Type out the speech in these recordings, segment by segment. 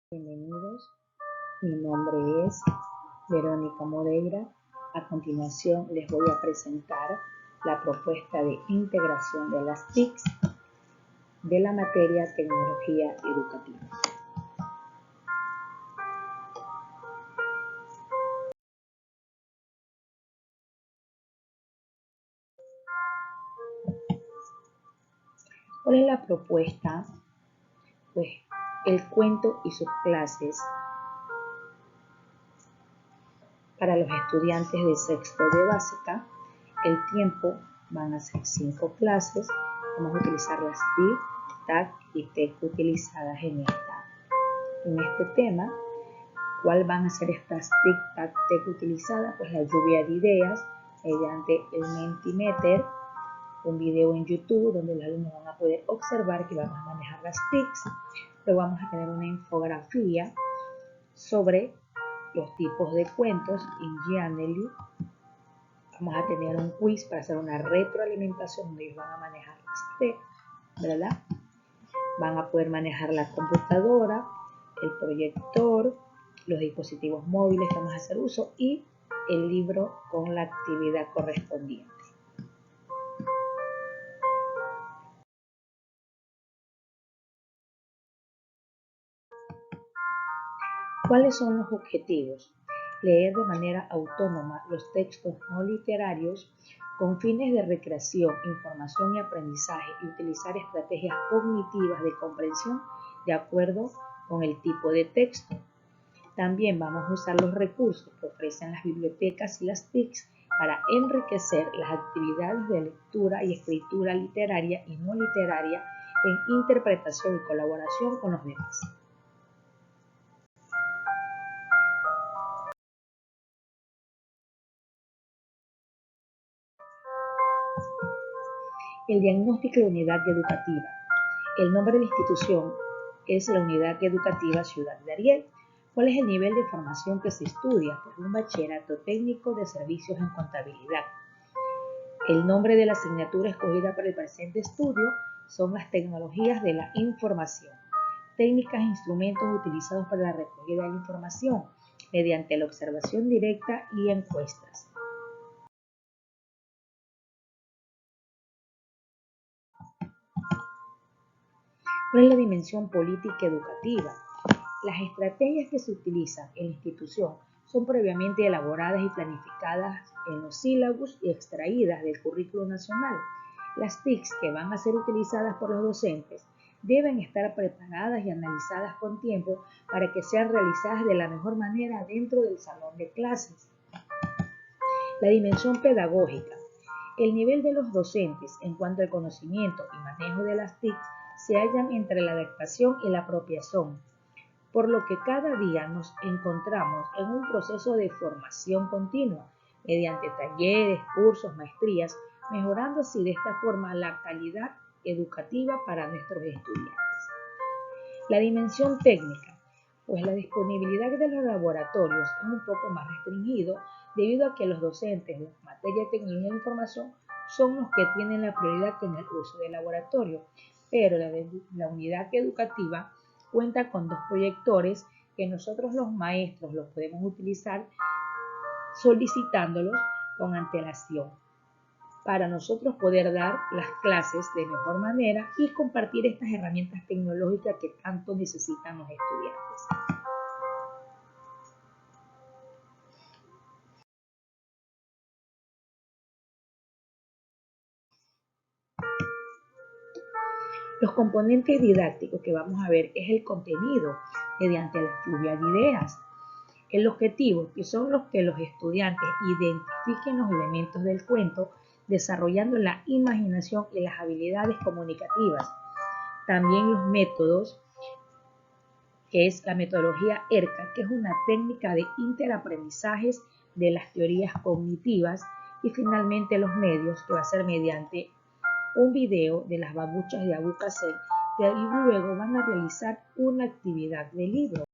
Bienvenidos, mi nombre es Verónica Moreira. A continuación les voy a presentar la propuesta de integración de las TICs de la materia Tecnología Educativa. ¿Cuál es la propuesta? Pues el cuento y sus clases para los estudiantes de sexto de básica. El tiempo van a ser 5 clases. Vamos a utilizar las TIC, TAC y TEC utilizadas en este tema. ¿Cuál van a ser estas TIC, TAC, TEC utilizadas? Pues la lluvia de ideas mediante el Mentimeter, un video en YouTube donde los alumnos van a poder observar que vamos a manejar las TICs. Luego vamos a tener una infografía sobre los tipos de cuentos en Gianelli. Vamos a tener un quiz para hacer una retroalimentación donde ellos van a manejar las TIC, ¿verdad? Van a poder manejar la computadora, el proyector, los dispositivos móviles que vamos a hacer uso y el libro con la actividad correspondiente. ¿Cuáles son los objetivos? Leer de manera autónoma los textos no literarios con fines de recreación, información y aprendizaje y utilizar estrategias cognitivas de comprensión de acuerdo con el tipo de texto. También vamos a usar los recursos que ofrecen las bibliotecas y las TICs para enriquecer las actividades de lectura y escritura literaria y no literaria en interpretación y colaboración con los demás. El diagnóstico de la unidad educativa. El nombre de la institución es la Unidad Educativa Ciudad de Ariel. ¿Cuál es el nivel de formación que se estudia? Pues un bachillerato técnico de servicios en contabilidad. El nombre de la asignatura escogida para el presente estudio son las tecnologías de la información. Técnicas e instrumentos utilizados para la recogida de la información mediante la observación directa y encuestas. ¿Cuál es la dimensión política educativa? Las estrategias que se utilizan en la institución son previamente elaboradas y planificadas en los sílabus y extraídas del currículo nacional. Las TICs que van a ser utilizadas por los docentes deben estar preparadas y analizadas con tiempo para que sean realizadas de la mejor manera dentro del salón de clases. La dimensión pedagógica. El nivel de los docentes en cuanto al conocimiento y manejo de las TICs se hallan entre la adaptación y la apropiación, por lo que cada día nos encontramos en un proceso de formación continua, mediante talleres, cursos, maestrías, mejorando así de esta forma la calidad educativa para nuestros estudiantes. La dimensión técnica, pues la disponibilidad de los laboratorios es un poco más restringido debido a que los docentes de la materia de tecnología de información son los que tienen la prioridad en el uso del laboratorio, pero la unidad educativa cuenta con 2 proyectores que nosotros los maestros los podemos utilizar solicitándolos con antelación para nosotros poder dar las clases de mejor manera y compartir estas herramientas tecnológicas que tanto necesitan los estudiantes. Los componentes didácticos que vamos a ver es el contenido mediante la lluvia de ideas. El objetivo, que son los que los estudiantes identifiquen los elementos del cuento, desarrollando la imaginación y las habilidades comunicativas. También los métodos, que es la metodología ERCA, que es una técnica de interaprendizajes de las teorías cognitivas. Y finalmente los medios, que va a ser mediante un video de las babuchas de Abu Kasem, que luego van a realizar una actividad de libro.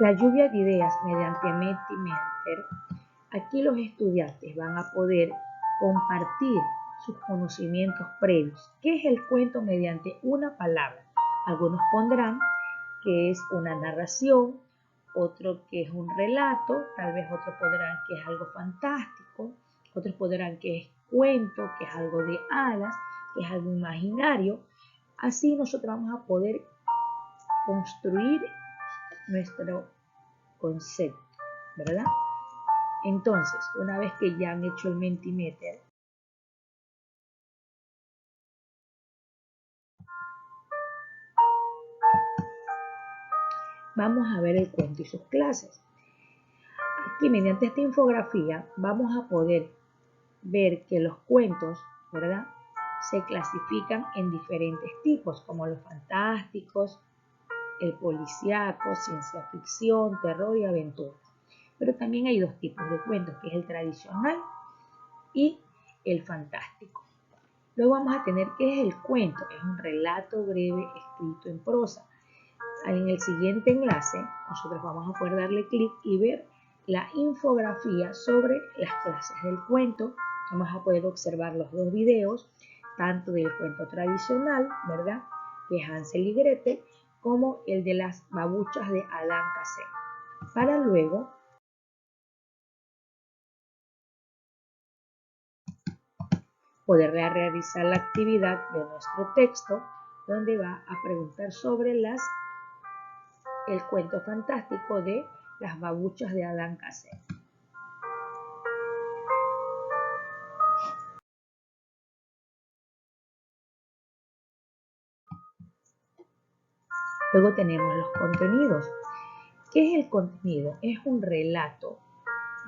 La lluvia de ideas mediante Mentimeter Aquí los estudiantes van a poder compartir sus conocimientos previos. ¿Qué es el cuento? Mediante una palabra. Algunos pondrán que es una narración, otro que es un relato, tal vez otros pondrán que es algo fantástico, otros pondrán que es cuento, que es algo de hadas, que es algo imaginario. Así nosotros vamos a poder construir nuestro concepto, ¿verdad? Entonces, una vez que ya han hecho el Mentimeter, vamos a ver el cuento y sus clases. Aquí, mediante esta infografía, vamos a poder ver que los cuentos, ¿verdad?, se clasifican en diferentes tipos, como los fantásticos, el policíaco, ciencia ficción, terror y aventuras. Pero también hay dos tipos de cuentos, que es el tradicional y el fantástico. Luego vamos a tener qué es el cuento. Es un relato breve escrito en prosa. En el siguiente enlace nosotros vamos a poder darle clic y ver la infografía sobre las clases del cuento. Vamos a poder observar los dos videos, tanto del cuento tradicional, ¿verdad?, de Hansel y Gretel, como el de las babuchas de Adán Casé, para luego poder realizar la actividad de nuestro texto, donde va a preguntar sobre el cuento fantástico de las babuchas de Adán Casé. Luego tenemos los contenidos. ¿Qué es el contenido? Es un relato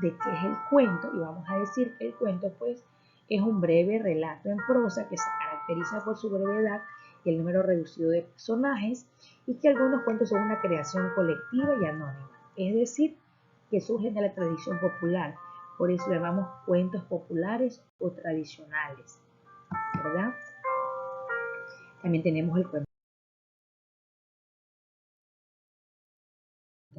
de qué es el cuento, y vamos a decir que el cuento pues es un breve relato en prosa que se caracteriza por su brevedad y el número reducido de personajes, y que algunos cuentos son una creación colectiva y anónima, es decir, que surgen de la tradición popular. Por eso le llamamos cuentos populares o tradicionales, ¿verdad? También tenemos el cuento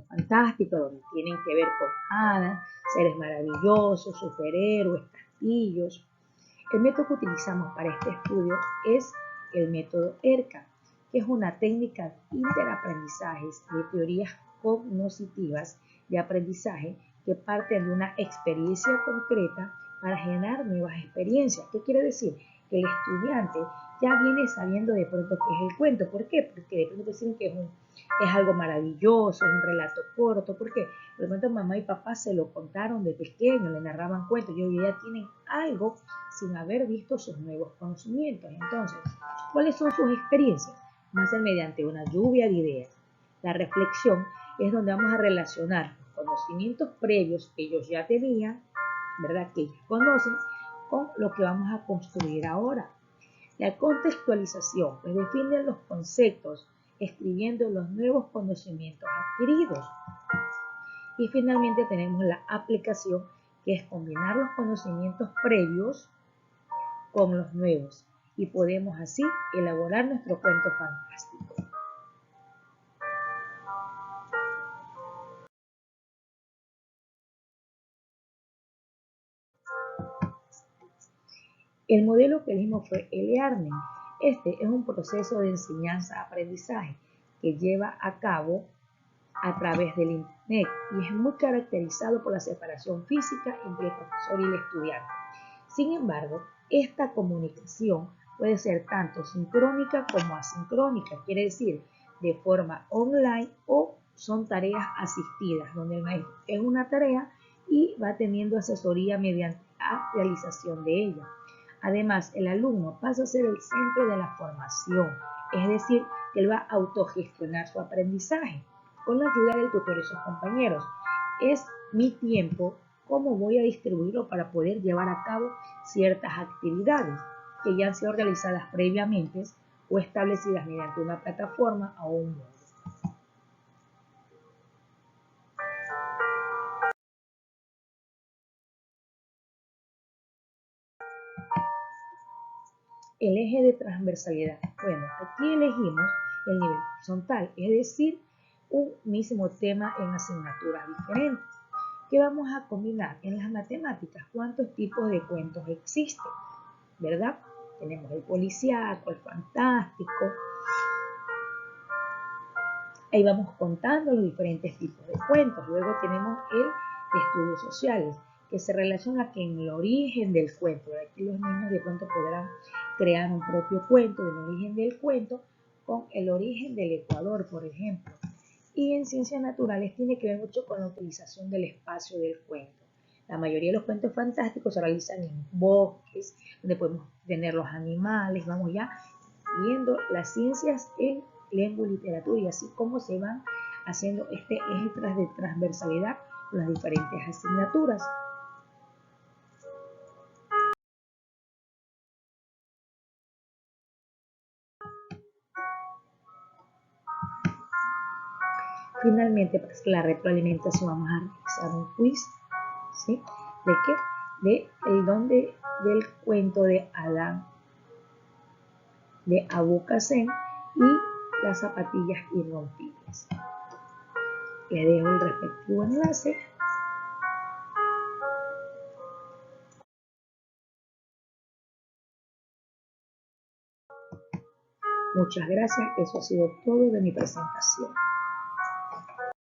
fantástico, donde tienen que ver con hadas, seres maravillosos, superhéroes, castillos. El método que utilizamos para este estudio es el método ERCA, que es una técnica de interaprendizajes de teorías cognitivas de aprendizaje que parten de una experiencia concreta para generar nuevas experiencias. ¿Qué quiere decir? Que el estudiante ya viene sabiendo de pronto qué es el cuento. ¿Por qué? Porque de pronto dicen que es algo maravilloso, es un relato corto. ¿Por qué? Por lo tanto, mamá y papá se lo contaron de pequeño, le narraban cuentos y hoy ya tienen algo sin haber visto sus nuevos conocimientos. Entonces, ¿cuáles son sus experiencias? Vamos a hacer mediante una lluvia de ideas. La reflexión es donde vamos a relacionar los conocimientos previos que ellos ya tenían, ¿verdad?, que ellos conocen, con lo que vamos a construir ahora. La contextualización, pues define los conceptos escribiendo los nuevos conocimientos adquiridos. Y finalmente tenemos la aplicación, que es combinar los conocimientos previos con los nuevos, y podemos así elaborar nuestro cuento fantástico. El modelo que elegimos fue el e-learning. Este es un proceso de enseñanza-aprendizaje que lleva a cabo a través del Internet y es muy caracterizado por la separación física entre el profesor y el estudiante. Sin embargo, esta comunicación puede ser tanto sincrónica como asincrónica, quiere decir de forma online, o son tareas asistidas, donde el maestro es una tarea y va teniendo asesoría mediante la realización de ella. Además, el alumno pasa a ser el centro de la formación, es decir, que él va a autogestionar su aprendizaje con la ayuda del tutor y sus compañeros. Es mi tiempo, cómo voy a distribuirlo para poder llevar a cabo ciertas actividades que ya han sido realizadas previamente o establecidas mediante una plataforma o un módulo. El eje de transversalidad. Bueno, aquí elegimos el nivel horizontal, es decir, un mismo tema en asignaturas diferentes. ¿Qué vamos a combinar? En las matemáticas, ¿cuántos tipos de cuentos existen? ¿Verdad? Tenemos el policíaco, el fantástico. Ahí vamos contando los diferentes tipos de cuentos. Luego tenemos el de estudios sociales, que se relaciona con el origen del cuento. Aquí los niños de pronto podrán crear un propio cuento del origen del cuento con el origen del Ecuador, por ejemplo. Y en ciencias naturales tiene que ver mucho con la utilización del espacio del cuento. La mayoría de los cuentos fantásticos se realizan en bosques, donde podemos tener los animales. Vamos ya viendo las ciencias en lengua y literatura y así cómo se van haciendo este eje de transversalidad con las diferentes asignaturas. Finalmente, para la retroalimentación vamos a realizar un quiz, ¿sí? ¿De qué? De el don del cuento de Adán, de Abu Qasim y las zapatillas irrompibles. Le dejo el respectivo enlace. Muchas gracias, eso ha sido todo de mi presentación.